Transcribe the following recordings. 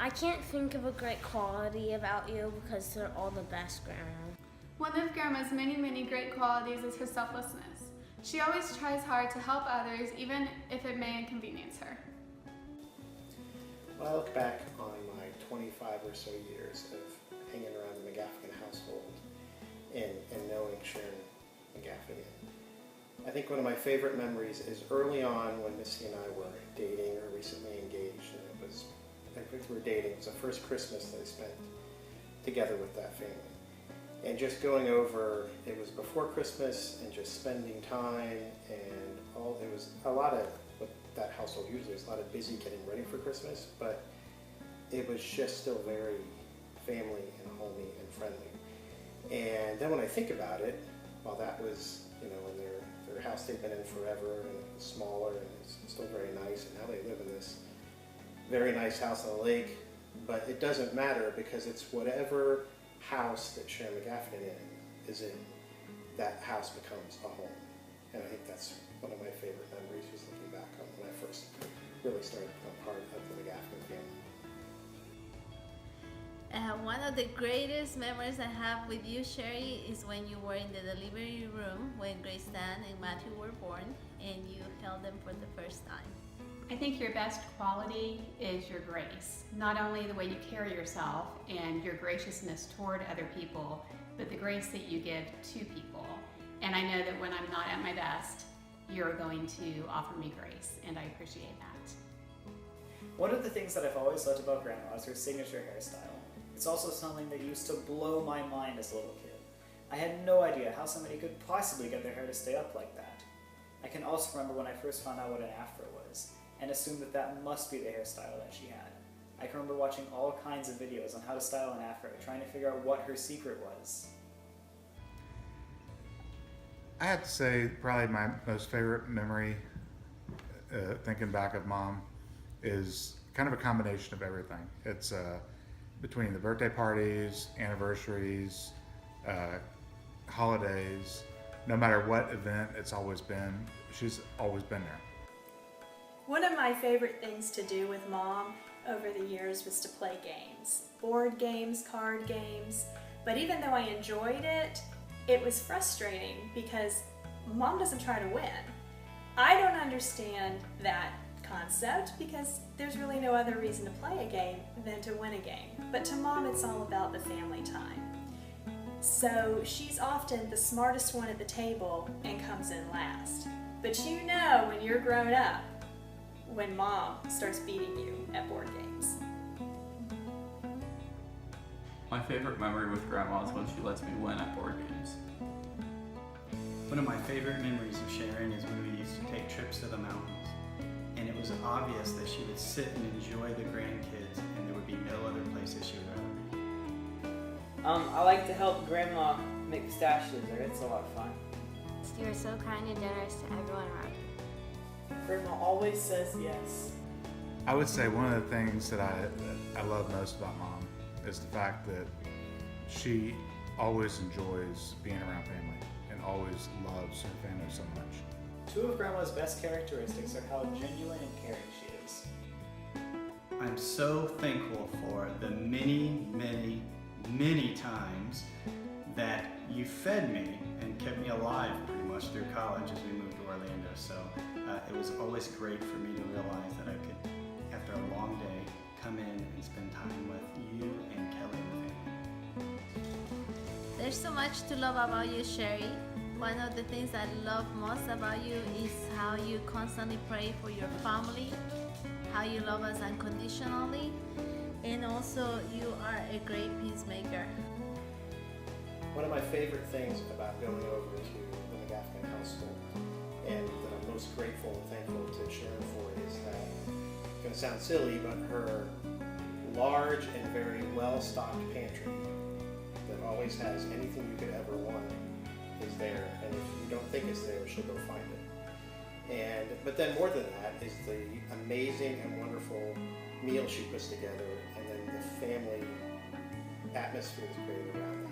I can't think of a great quality about you because they're all the best, Grandma. One of Grandma's many, many great qualities is her selflessness. She always tries hard to help others, even if it may inconvenience her. When I look back on my 25 or so years of hanging around the McGaffigan household and knowing Sharon McGaffigan, I think one of my favorite memories is early on when Missy and I were dating or recently engaged, and I think we were dating. It was the first Christmas that I spent together with that family. And just going over, it was before Christmas and just spending time and it was a lot of what that household usually is, a lot of busy getting ready for Christmas, but it was just still very family and homey and friendly. And then when I think about it, while that was, in their house they'd been in forever and it was smaller and it's still very nice, and now they live in this very nice house on the lake, but it doesn't matter because it's whatever house that Sharon McGaffigan is in, that house becomes a home. And I think that's one of my favorite memories, was looking back on when I first really started to become part of the McGaffigan family. One of the greatest memories I have with you, Sherry, is when you were in the delivery room when Grace Dan and Matthew were born and you held them for the first time. I think your best quality is your grace. Not only the way you carry yourself and your graciousness toward other people, but the grace that you give to people. And I know that when I'm not at my best, you're going to offer me grace, and I appreciate that. One of the things that I've always loved about Grandma is her signature hairstyle. It's also something that used to blow my mind as a little kid. I had no idea how somebody could possibly get their hair to stay up like that. I can also remember when I first found out what an afro was, and assumed that that must be the hairstyle that she had. I can remember watching all kinds of videos on how to style an afro, trying to figure out what her secret was. I have to say probably my most favorite memory, thinking back of Mom, is kind of a combination of everything. It's between the birthday parties, anniversaries, holidays, no matter what event it's always been, she's always been there. One of my favorite things to do with Mom over the years was to play games. Board games, card games. But even though I enjoyed it, it was frustrating because Mom doesn't try to win. I don't understand that concept because there's really no other reason to play a game than to win a game. But to Mom, it's all about the family time. So she's often the smartest one at the table and comes in last. But you know when you're grown up, when Mom starts beating you at board games. My favorite memory with Grandma is when she lets me win at board games. One of my favorite memories of Sharon is when we used to take trips to the mountains, and it was obvious that she would sit and enjoy the grandkids, and there would be no other places she would rather be. I like to help Grandma make pistachios. It's a lot of fun. You are so kind and generous to everyone around you. Grandma always says yes. I would say one of the things that I love most about Mom is the fact that she always enjoys being around family and always loves her family so much. Two of Grandma's best characteristics are how genuine and caring she is. I'm so thankful for the many, many, many times that you fed me and kept me alive pretty much through college as we moved to Orlando. So it was always great for me to realize that I could, after a long day, come in and spend time with you and Kelly and the family. There's so much to love about you, Sherry. One of the things I love most about you is how you constantly pray for your family, how you love us unconditionally, and also you are a great peacemaker. One of my favorite things about going over to the McGaffigan household, and that I'm most grateful and thankful to Sharon for, is that, it's going to sound silly, but her large and very well-stocked pantry that always has anything you could ever want is there, and if you don't think it's there, she'll go find it. But then more than that is the amazing and wonderful meal she puts together, and then the family atmosphere is created around that.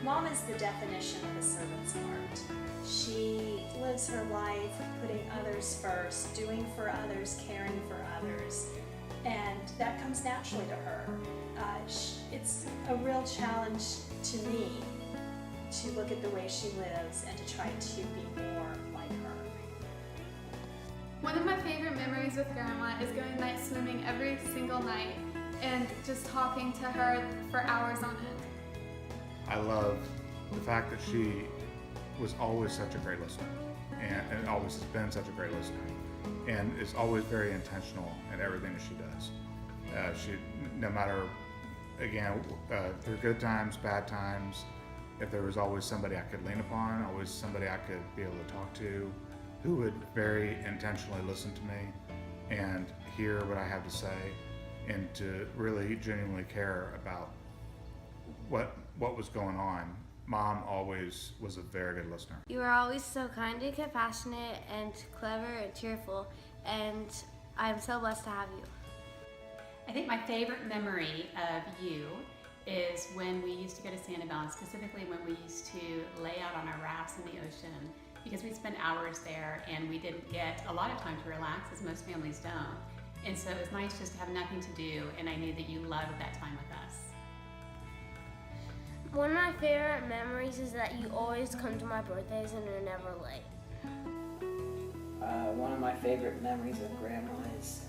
Mom is the definition of a servant's heart. She lives her life putting others first, doing for others, caring for others. and that comes naturally to her. It's a real challenge to me to look at the way she lives and to try to be more like her. One of my favorite memories with Grandma is going night swimming every single night and just talking to her for hours on end. I love the fact that she was always such a great listener, and always has been such a great listener, and is always very intentional in everything that she does. She, no matter, again, through good times, bad times, if there was always somebody I could lean upon, always somebody I could be able to talk to, who would very intentionally listen to me and hear what I have to say, and to really genuinely care about what was going on. Mom always was a very good listener. You are always so kind and compassionate and clever and cheerful, and I'm so blessed to have you. I think my favorite memory of you is when we used to go to Sanibel, and specifically when we used to lay out on our rafts in the ocean, because we'd spend hours there and we didn't get a lot of time to relax, as most families don't. And so it was nice just to have nothing to do, and I knew that you loved that time with us. One of my favorite memories is that you always come to my birthdays and you're never late. One of my favorite memories of Grandma is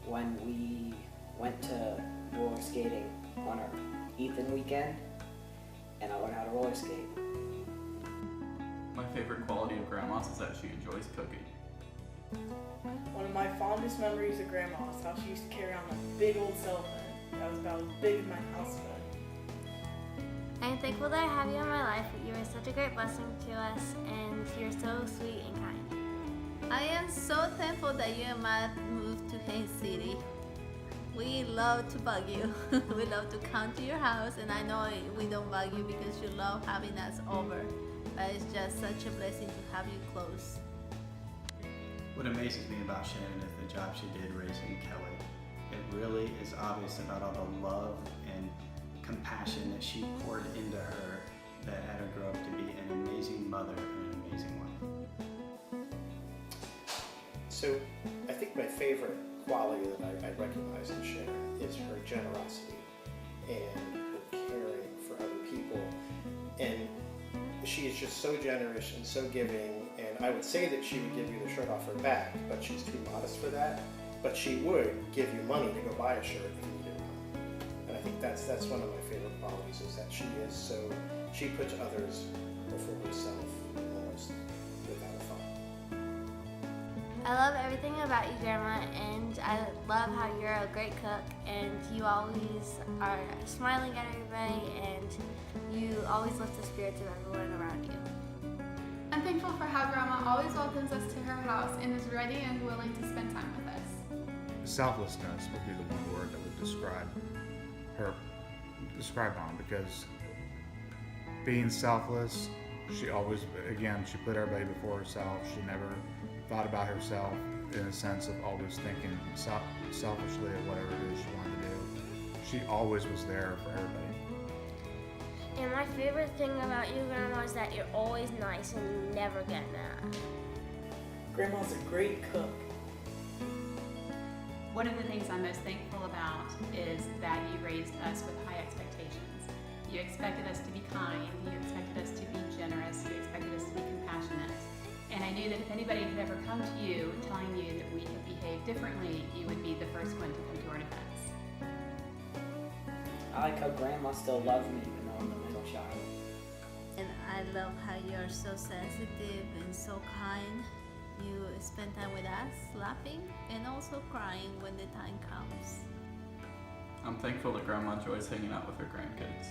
when we went to roller skating on our Ethan weekend, and I learned how to roller skate. My favorite quality of Grandma's is that she enjoys cooking. One of my fondest memories of Grandma is how she used to carry on a big old cell phone that was about as big as my house phone. I am thankful that I have you in my life. You are such a great blessing to us, and you're so sweet and kind. I am so thankful that you and Matt moved to Haines City. We love to bug you. We love to come to your house, and I know we don't bug you because you love having us over. But it's just such a blessing to have you close. What amazes me about Sharon is the job she did raising Kelly. It really is obvious about all the love and compassion that she poured into her that had her grow up to be an amazing mother and an amazing wife. So I think my favorite quality that I recognize in Sharon is her generosity and her caring for other people. And she is just so generous and so giving, and I would say that she would give you the shirt off her back, but she's too modest for that. But she would give you money to go buy a shirt if you needed one. And I think that's one of my favorite qualities, is that she puts others before herself almost without a thought. I love everything about you, Grandma, and I love how you're a great cook, and you always are smiling at everybody, and you always lift the spirits of everyone around you. I'm thankful for how Grandma always welcomes us to her house and is ready and willing to spend time with us. Selflessness would be the one word that would describe Mom, because being selfless, she always, again, she put everybody before herself. She never thought about herself in a sense of always thinking selfishly of whatever it is she wanted to do. She always was there for everybody. And my favorite thing about you, Grandma, is that you're always nice and you never get mad. Grandma's a great cook. One of the things I'm most thankful about is that you raised us with high expectations. You expected us to be kind, you expected us to be generous, you expected us to be compassionate. And I knew that if anybody had ever come to you telling you that we had behaved differently, you would be the first one to come to our defense. I like how Grandma still loves me even though I'm the middle child. And I love how you're so sensitive and so kind. You spend time with us, laughing and also crying when the time comes. I'm thankful that Grandma enjoys hanging out with her grandkids.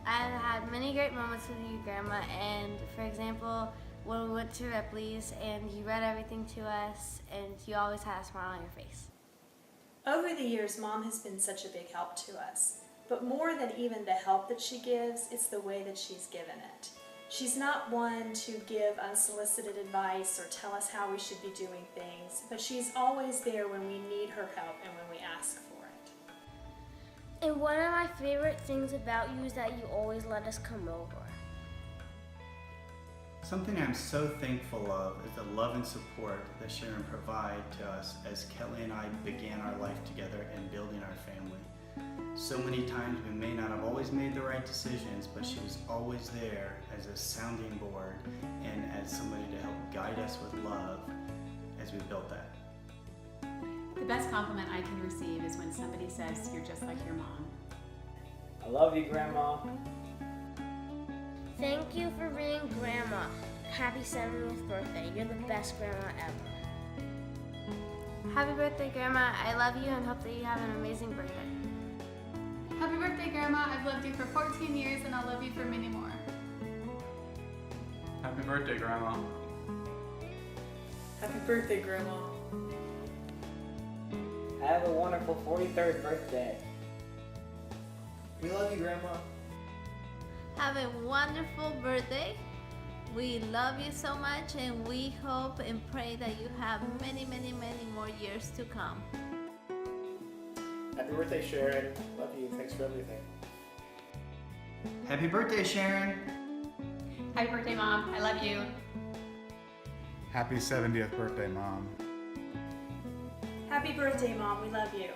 I've had many great moments with you, Grandma, and for example, when we went to Ripley's and you read everything to us and you always had a smile on your face. Over the years, Mom has been such a big help to us. But more than even the help that she gives, it's the way that she's given it. She's not one to give unsolicited advice or tell us how we should be doing things, but she's always there when we need her help and when we ask for it. And one of my favorite things about you is that you always let us come over. Something I'm so thankful of is the love and support that Sharon provided to us as Kelly and I began our life together and building our family. So many times we may not have always made the right decisions, but she was always there as a sounding board and as somebody to help guide us with love as we built that. The best compliment I can receive is when somebody says, "You're just like your mom." I love you, Grandma. Thank you for being Grandma. Happy 70th birthday. You're the best grandma ever. Happy birthday, Grandma. I love you and hope that you have an amazing birthday. Happy birthday, Grandma. I've loved you for 14 years and I'll love you for many more. Happy birthday, Grandma. Happy birthday, Grandma. Have a wonderful 43rd birthday. We love you, Grandma. Have a wonderful birthday. We love you so much, and we hope and pray that you have many, many, many more years to come. Happy birthday, Sharon. Love you. Thanks for everything. Happy birthday, Sharon! Happy birthday, Mom. I love you. Happy 70th birthday, Mom. Happy birthday, Mom. We love you.